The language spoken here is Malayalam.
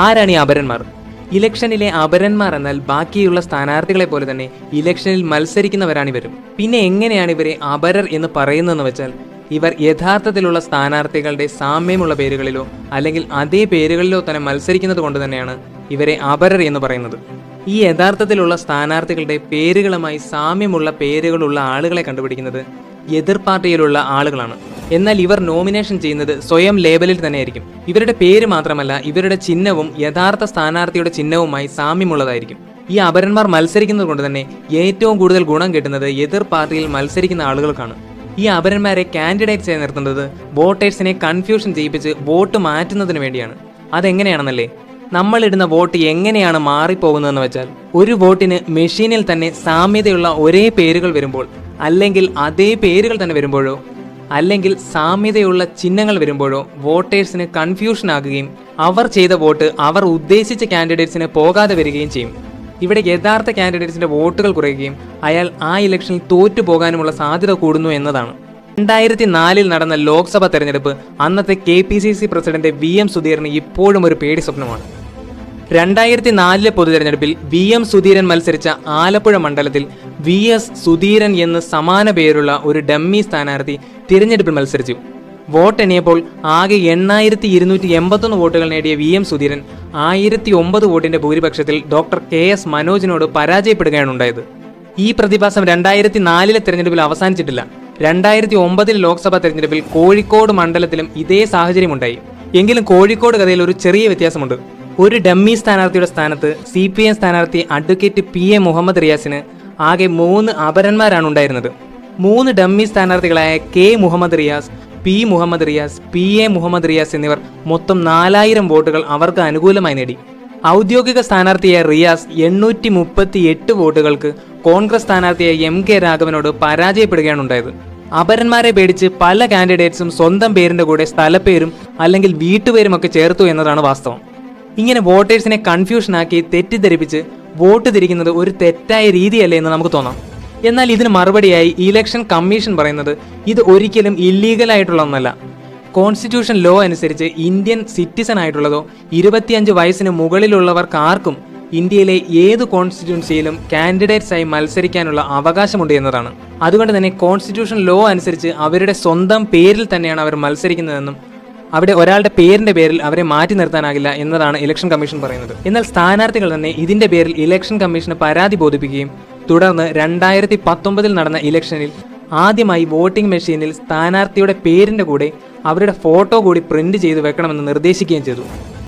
ആരാണ് ഈ അപരന്മാർ? ഇലക്ഷനിലെ അപരന്മാർ എന്നാൽ ബാക്കിയുള്ള സ്ഥാനാർത്ഥികളെ പോലെ തന്നെ ഇലക്ഷനിൽ മത്സരിക്കുന്നവരാണിവരും. പിന്നെ എങ്ങനെയാണ് ഇവരെ അപരർ എന്ന് പറയുന്നതെന്ന് വെച്ചാൽ, ഇവർ യഥാർത്ഥത്തിലുള്ള സ്ഥാനാർത്ഥികളുടെ സാമ്യമുള്ള പേരുകളിലോ അല്ലെങ്കിൽ അതേ പേരുകളിലോ തന്നെ മത്സരിക്കുന്നത് കൊണ്ട് തന്നെയാണ് ഇവരെ അപരർ എന്ന് പറയുന്നത്. ഈ യഥാർത്ഥത്തിലുള്ള സ്ഥാനാർത്ഥികളുടെ പേരുകളുമായി സാമ്യമുള്ള പേരുകളുള്ള ആളുകളെ കണ്ടുപിടിക്കുന്നത് എതിർ പാർട്ടിയിലുള്ള ആളുകളാണ്. എന്നാൽ ഇവർ നോമിനേഷൻ ചെയ്യുന്നത് സ്വയം ലേബലിൽ തന്നെയായിരിക്കും. ഇവരുടെ പേര് മാത്രമല്ല, ഇവരുടെ ചിഹ്നവും യഥാർത്ഥ സ്ഥാനാർത്ഥിയുടെ ചിഹ്നവുമായി സാമ്യമുള്ളതായിരിക്കും. ഈ അപരന്മാർ മത്സരിക്കുന്നത് കൊണ്ട് തന്നെ ഏറ്റവും കൂടുതൽ ഗുണം കിട്ടുന്നത് എതിർ പാർട്ടിയിൽ മത്സരിക്കുന്ന ആളുകൾക്കാണ്. ഈ അപരന്മാരെ കാൻഡിഡേറ്റ്സായി നിർത്തുന്നത് വോട്ടേഴ്സിനെ കൺഫ്യൂഷൻ ചെയ്യിപ്പിച്ച് വോട്ട് മാറ്റുന്നതിന് വേണ്ടിയാണ്. അതെങ്ങനെയാണെന്നല്ലേ? നമ്മളിടുന്ന വോട്ട് എങ്ങനെയാണ് മാറിപ്പോകുന്നതെന്ന് വെച്ചാൽ, ഒരു വോട്ടിന് മെഷീനിൽ തന്നെ സാമ്യതയുള്ള ഒരേ പേരുകൾ വരുമ്പോൾ, അല്ലെങ്കിൽ അതേ പേരുകൾ തന്നെ വരുമ്പോഴോ, അല്ലെങ്കിൽ സാമ്യതയുള്ള ചിഹ്നങ്ങൾ വരുമ്പോഴോ വോട്ടേഴ്സിന് കൺഫ്യൂഷൻ ആകുകയും അവർ ചെയ്ത വോട്ട് അവർ ഉദ്ദേശിച്ച കാൻഡിഡേറ്റ്സിന് പോകാതെ വരികയും ചെയ്യും. ഇവിടെ യഥാർത്ഥ കാൻഡിഡേറ്റ്സിന്റെ വോട്ടുകൾ കുറയുകയും അയാൾ ആ ഇലക്ഷനിൽ തോറ്റു പോകാനുമുള്ള സാധ്യത കൂടുന്നു എന്നതാണ്. 2004 നടന്ന ലോക്സഭാ തെരഞ്ഞെടുപ്പ് അന്നത്തെ KPCC പ്രസിഡന്റ് VM സുധീരന് ഇപ്പോഴും ഒരു പേടി സ്വപ്നമാണ്. 2004 പൊതുതെരഞ്ഞെടുപ്പിൽ VM സുധീരൻ മത്സരിച്ച ആലപ്പുഴ മണ്ഡലത്തിൽ VS സുധീരൻ എന്ന് സമാന പേരുള്ള ഒരു ഡമ്മി സ്ഥാനാർത്ഥി തിരഞ്ഞെടുപ്പിൽ മത്സരിച്ചു. വോട്ട് എണ്ണിയപ്പോൾ ആകെ 8281 വോട്ടുകൾ നേടിയ VM സുധീരൻ 1009 വോട്ടിന്റെ ഭൂരിപക്ഷത്തിൽ ഡോക്ടർ KS മനോജിനോട് പരാജയപ്പെടുകയാണ് ഉണ്ടായത്. ഈ പ്രതിഭാസം 2004 തെരഞ്ഞെടുപ്പിൽ അവസാനിച്ചിട്ടില്ല. 2009 ലോക്സഭാ തെരഞ്ഞെടുപ്പിൽ കോഴിക്കോട് മണ്ഡലത്തിലും ഇതേ സാഹചര്യമുണ്ടായി. എങ്കിലും കോഴിക്കോട് കഥയിൽ ഒരു ചെറിയ വ്യത്യാസമുണ്ട്. ഒരു ഡമ്മി സ്ഥാനാർത്ഥിയുടെ സ്ഥാനത്ത് CPM സ്ഥാനാർത്ഥി അഡ്വക്കേറ്റ് PA മുഹമ്മദ് റിയാസിന് ആകെ 3 അപരന്മാരാണ് ഉണ്ടായിരുന്നത്. 3 ഡമ്മി സ്ഥാനാർത്ഥികളായ K Muhammad Riyas, P Muhammad Riyas, PA Muhammad Riyas എന്നിവർ മൊത്തം 4000 വോട്ടുകൾ അവർക്ക് അനുകൂലമായി നേടി. ഔദ്യോഗിക സ്ഥാനാർത്ഥിയായ റിയാസ് 838 വോട്ടുകൾക്ക് കോൺഗ്രസ് സ്ഥാനാർത്ഥിയായ MK രാഘവനോട് പരാജയപ്പെടുകയാണ് ഉണ്ടായത്. അപരന്മാരെ പേടിച്ച് പല കാൻഡിഡേറ്റ്സും സ്വന്തം പേരിന്റെ കൂടെ സ്ഥലപ്പേരും അല്ലെങ്കിൽ വീട്ടുപേരും ഒക്കെ ചേർത്തു എന്നതാണ് വാസ്തവം. ഇങ്ങനെ വോട്ടേഴ്സിനെ കൺഫ്യൂഷനാക്കി തെറ്റിദ്ധരിപ്പിച്ച് വോട്ട് തിരിക്കുന്നത് ഒരു തെറ്റായ രീതിയല്ലേ എന്ന് നമുക്ക് തോന്നാം. എന്നാൽ ഇതിന് മറുപടിയായി ഇലക്ഷൻ കമ്മീഷൻ പറയുന്നത് ഇത് ഒരിക്കലും ഇല്ലീഗൽ ഒന്നല്ല. കോൺസ്റ്റിറ്റ്യൂഷൻ ലോ അനുസരിച്ച് ഇന്ത്യൻ സിറ്റിസൺ ആയിട്ടുള്ളതോ 25 വയസ്സിന് മുകളിലുള്ളവർക്ക് ആർക്കും ഇന്ത്യയിലെ ഏത് കോൺസ്റ്റിറ്റ്യുവൻസിയിലും കാൻഡിഡേറ്റ്സായി മത്സരിക്കാനുള്ള അവകാശമുണ്ട് എന്നതാണ്. അതുകൊണ്ട് തന്നെ കോൺസ്റ്റിറ്റ്യൂഷൻ ലോ അനുസരിച്ച് അവരുടെ സ്വന്തം പേരിൽ തന്നെയാണ് അവർ മത്സരിക്കുന്നതെന്നും അവിടെ ഒരാളുടെ പേരിന്റെ പേരിൽ അവരെ മാറ്റി നിർത്താനാകില്ല എന്നതാണ് ഇലക്ഷൻ കമ്മീഷൻ പറയുന്നത്. എന്നാൽ സ്ഥാനാർത്ഥികൾ തന്നെ ഇതിന്റെ പേരിൽ ഇലക്ഷൻ കമ്മീഷന് പരാതി ബോധിപ്പിക്കുകയും തുടർന്ന് 2019 നടന്ന ഇലക്ഷനിൽ ആദ്യമായി വോട്ടിംഗ് മെഷീനിൽ സ്ഥാനാർത്ഥിയുടെ പേരിന്റെ കൂടെ അവരുടെ ഫോട്ടോ കൂടി പ്രിന്റ് ചെയ്ത് വെക്കണമെന്ന് നിർദ്ദേശിക്കുകയും ചെയ്തു.